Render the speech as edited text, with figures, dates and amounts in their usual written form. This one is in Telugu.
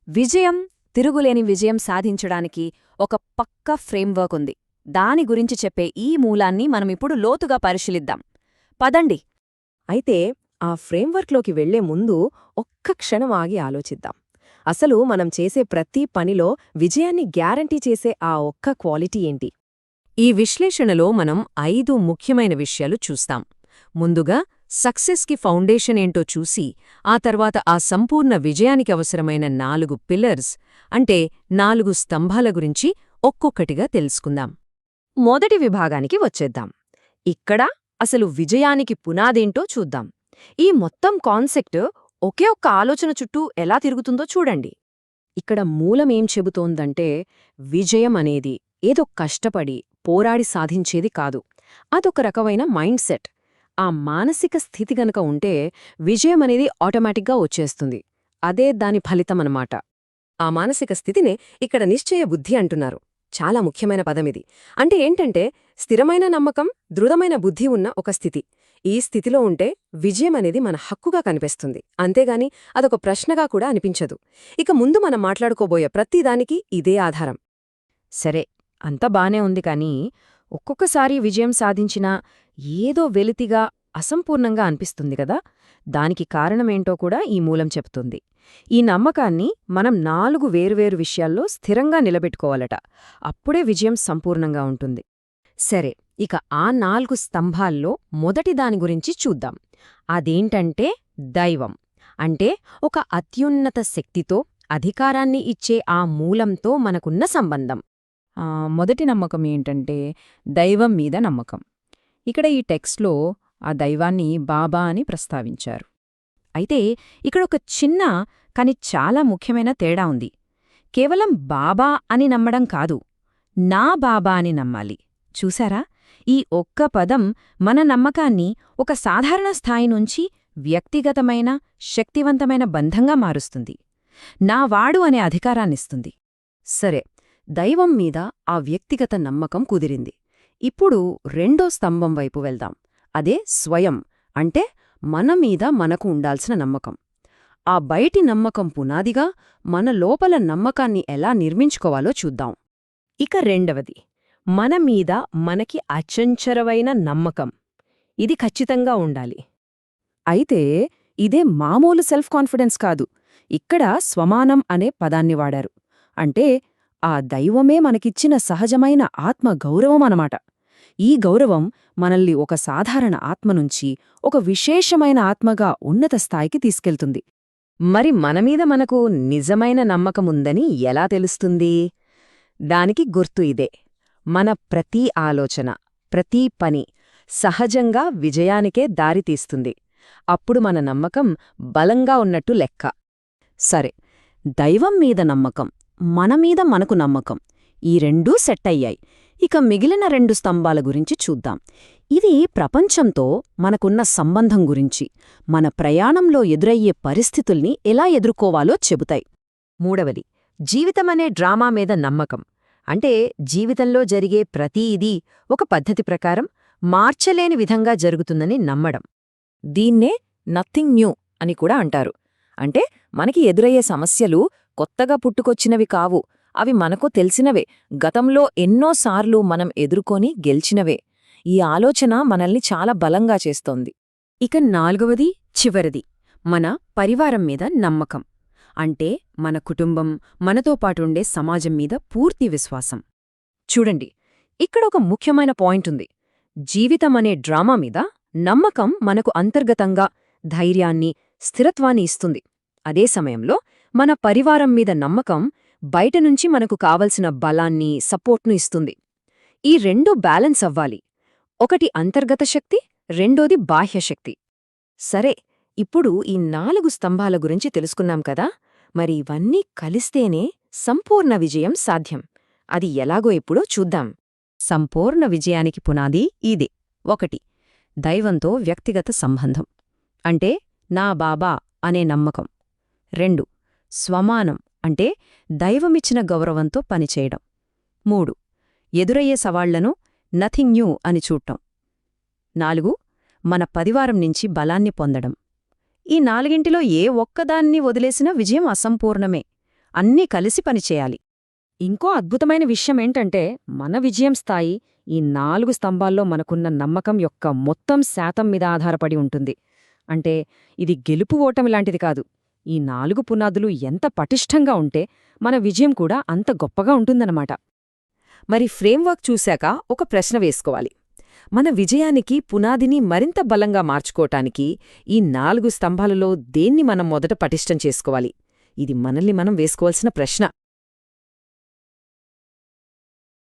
విజయం, తిరుగులేని విజయం సాధించడానికి ఒక పక్కా ఫ్రేమ్వర్క్ ఉంది. దాని గురించి చెప్పే ఈ మూలాన్ని మనమిప్పుడు లోతుగా పరిశీలిద్దాం. పదండి. అయితే ఆ ఫ్రేమ్వర్క్లోకి వెళ్లే ముందు ఒక్క క్షణం ఆగి ఆలోచిద్దాం. అసలు మనం చేసే ప్రతి పనిలో విజయాన్ని గ్యారంటీ చేసే ఆ ఒక్క క్వాలిటీ ఏంటి? ఈ విశ్లేషణలో మనం 5 ముఖ్యమైన విషయాలు చూస్తాం. ముందుగా సక్సెస్కి ఫౌండేషన్ ఏంటో చూసి, ఆ తర్వాత ఆ సంపూర్ణ విజయానికి అవసరమైన 4 పిల్లర్స్ అంటే 4 స్తంభాల గురించి ఒక్కొక్కటిగా తెలుసుకుందాం. మొదటి విభాగానికి వచ్చేద్దాం. ఇక్కడ అసలు విజయానికి పునాదేంటో చూద్దాం. ఈ మొత్తం కాన్సెప్ట్ ఒకే ఒక్క ఆలోచన చుట్టూ ఎలా తిరుగుతుందో చూడండి. ఇక్కడ మూలమేం చెబుతోందంటే, విజయం అనేది ఏదో కష్టపడి పోరాడి సాధించేది కాదు. అదొక రకమైన మైండ్ సెట్. ఆ మానసిక స్థితి గనక ఉంటే విజయం అనేది ఆటోమేటిక్గా వచ్చేస్తుంది. అదే దాని ఫలితమన్నమాట. ఆ మానసిక స్థితినే ఇక్కడ నిశ్చయ బుద్ధి అంటున్నారు. చాలా ముఖ్యమైన పదమిది. అంటే ఏంటంటే, స్థిరమైన నమ్మకం, దృఢమైన బుద్ధి ఉన్న ఒక స్థితి. ఈ స్థితిలో ఉంటే విజయం అనేది మన హక్కుగా కనిపిస్తుంది. అంతేగాని అదొక ప్రశ్నగా కూడా అనిపించదు. ఇక ముందు మనం మాట్లాడుకోబోయే ప్రతిదానికి ఇదే ఆధారం. సరే, అంతా బానే ఉంది కానీ, ఒక్కొక్కసారి విజయం సాధించినా ఏదో వెలితిగా, అసంపూర్ణంగా అనిపిస్తుంది కదా. దానికి కారణమేంటో కూడా ఈ మూలం చెప్తుంది. ఈ నమ్మకాన్ని మనం 4 వేర్వేరు విషయాల్లో స్థిరంగా నిలబెట్టుకోవాలట. అప్పుడే విజయం సంపూర్ణంగా ఉంటుంది. సరే, ఇక ఆ 4 స్తంభాల్లో మొదటి దాని గురించి చూద్దాం. అదేంటంటే దైవం. అంటే ఒక అత్యున్నత శక్తితో, అధికారాన్ని ఇచ్చే ఆ మూలంతో మనకున్న సంబంధం. మొదటి నమ్మకం ఏంటంటే దైవం మీద నమ్మకం. ఇక్కడ ఈ టెక్స్ట్లో ఆ దైవాన్ని బాబా అని ప్రస్తావించారు. అయితే ఇక్కడ ఒక చిన్న కాని చాలా ముఖ్యమైన తేడా ఉంది. కేవలం బాబా అని నమ్మడం కాదు, నా బాబా అని నమ్మాలి. చూసారా, ఈ ఒక్క పదం మన నమ్మకాన్ని ఒక సాధారణ స్థాయి నుంచి వ్యక్తిగతమైన, శక్తివంతమైన బంధంగా మారుస్తుంది. నా వాడు అనే అధికారాన్నిస్తుంది. సరే, దైవం మీద ఆ వ్యక్తిగత నమ్మకం కుదిరింది. ఇప్పుడు రెండో స్తంభం వైపు వెళ్దాం. అదే స్వయం. అంటే మన మీద మనకు ఉండాల్సిన నమ్మకం. ఆ బయటి నమ్మకం పునాదిగా మన లోపల నమ్మకాన్ని ఎలా నిర్మించుకోవాలో చూద్దాం. ఇక రెండవది, మన మీద మనకి అచంచరమైన నమ్మకం. ఇది ఖచ్చితంగా ఉండాలి. అయితే ఇదే మామూలు సెల్ఫ్ కాన్ఫిడెన్స్ కాదు. ఇక్కడ స్వమానం అనే పదాన్ని వాడారు. అంటే ఆ దైవమే మనకిచ్చిన సహజమైన ఆత్మ గౌరవం అన్నమాట. ఈ గౌరవం మనల్ని ఒక సాధారణ ఆత్మ నుంచి ఒక విశేషమైన ఆత్మగా ఉన్నత స్థాయికి తీసుకెళ్తుంది. మరి మనమీద మనకు నిజమైన నమ్మకముందని ఎలా తెలుస్తుంది? దానికి గుర్తు ఇదే. మన ప్రతి ఆలోచన, ప్రతి పని సహజంగా విజయానికే దారితీస్తుంది. అప్పుడు మన నమ్మకం బలంగా ఉన్నట్టు లెక్క. సరే, దైవం మీద నమ్మకం, మనమీద మనకు నమ్మకం, ఈ రెండూ సెట్ అయ్యాయి. ఇక మిగిలిన 2 స్తంభాల గురించి చూద్దాం. ఇది ప్రపంచంతో మనకున్న సంబంధం గురించి, మన ప్రయాణంలో ఎదురయ్యే పరిస్థితుల్ని ఎలా ఎదుర్కోవాలో చెబుతాయి. మూడవది, జీవితమనే డ్రామా మీద నమ్మకం. అంటే జీవితంలో జరిగే ప్రతీదీ ఒక పద్ధతి ప్రకారం మార్చలేని విధంగా జరుగుతుందని నమ్మడం. దీన్నే నథింగ్ న్యూ అని కూడా అంటారు. అంటే మనకి ఎదురయ్యే సమస్యలు కొత్తగా పుట్టుకొచ్చినవి కావు, అవి మనకు తెలిసినవే, గతంలో ఎన్నోసార్లు మనం ఎదుర్కొని గెలిచినవే. ఈ ఆలోచన మనల్ని చాలా బలంగా చేస్తోంది. ఇక నాలుగవది, చివరిది, మన పరివారం మీద నమ్మకం. అంటే మన కుటుంబం, మనతో పాటుండే సమాజం మీద పూర్తి విశ్వాసం. చూడండి, ఇక్కడ ఒక ముఖ్యమైన పాయింట్ ఉంది. జీవితమనే డ్రామా మీద నమ్మకం మనకు అంతర్గతంగా ధైర్యాన్ని, స్థిరత్వాన్ని ఇస్తుంది. అదే సమయంలో మన పరివారం మీద నమ్మకం బయటనుంచి మనకు కావలసిన బలాన్ని, సపోర్ట్ను ఇస్తుంది. ఈ రెండూ బ్యాలెన్స్ అవ్వాలి. ఒకటి అంతర్గత శక్తి, రెండోది బాహ్యశక్తి. సరే, ఇప్పుడు ఈ 4 స్తంభాల గురించి తెలుసుకున్నాం కదా. మరి ఇవన్నీ కలిస్తేనే సంపూర్ణ విజయం సాధ్యం. అది ఎలాగో ఇప్పుడు చూద్దాం. సంపూర్ణ విజయానికి పునాది ఇదే. 1. దైవంతో వ్యక్తిగత సంబంధం. అంటే నా బాబా అనే నమ్మకం. 2. స్వమానం. అంటే దైవమిచ్చిన గౌరవంతో పనిచేయడం. 3. ఎదురయ్యే సవాళ్లను నథింగ్ న్యూ అని చూడటం. 4. మన పరివారం నుంచి బలాన్ని పొందడం. ఈ 4ంటిలో ఏ ఒక్కదాన్ని వదిలేసినా విజయం అసంపూర్ణమే. అన్నీ కలిసి పనిచేయాలి. ఇంకో అద్భుతమైన విషయమేంటంటే మన విజయం స్థాయి ఈ 4 స్తంభాల్లో మనకున్న నమ్మకం యొక్క మొత్తం శాతం మీద ఆధారపడి ఉంటుంది. అంటే ఇది గెలుపు ఓటమి లాంటిది కాదు. ఈ 4 పునాదులు ఎంత పటిష్టంగా ఉంటే మన విజయం కూడా అంత గొప్పగా ఉంటుందన్నమాట. మరి ఫ్రేమ్వర్క్ చూశాక ఒక ప్రశ్న వేసుకోవాలి. మన విజయానికి పునాదిని మరింత బలంగా మార్చుకోటానికి ఈ 4 స్తంభాలలో దేన్ని మనం మొదట పటిష్టం చేసుకోవాలి? ఇది మనల్ని మనం వేసుకోవాల్సిన ప్రశ్న.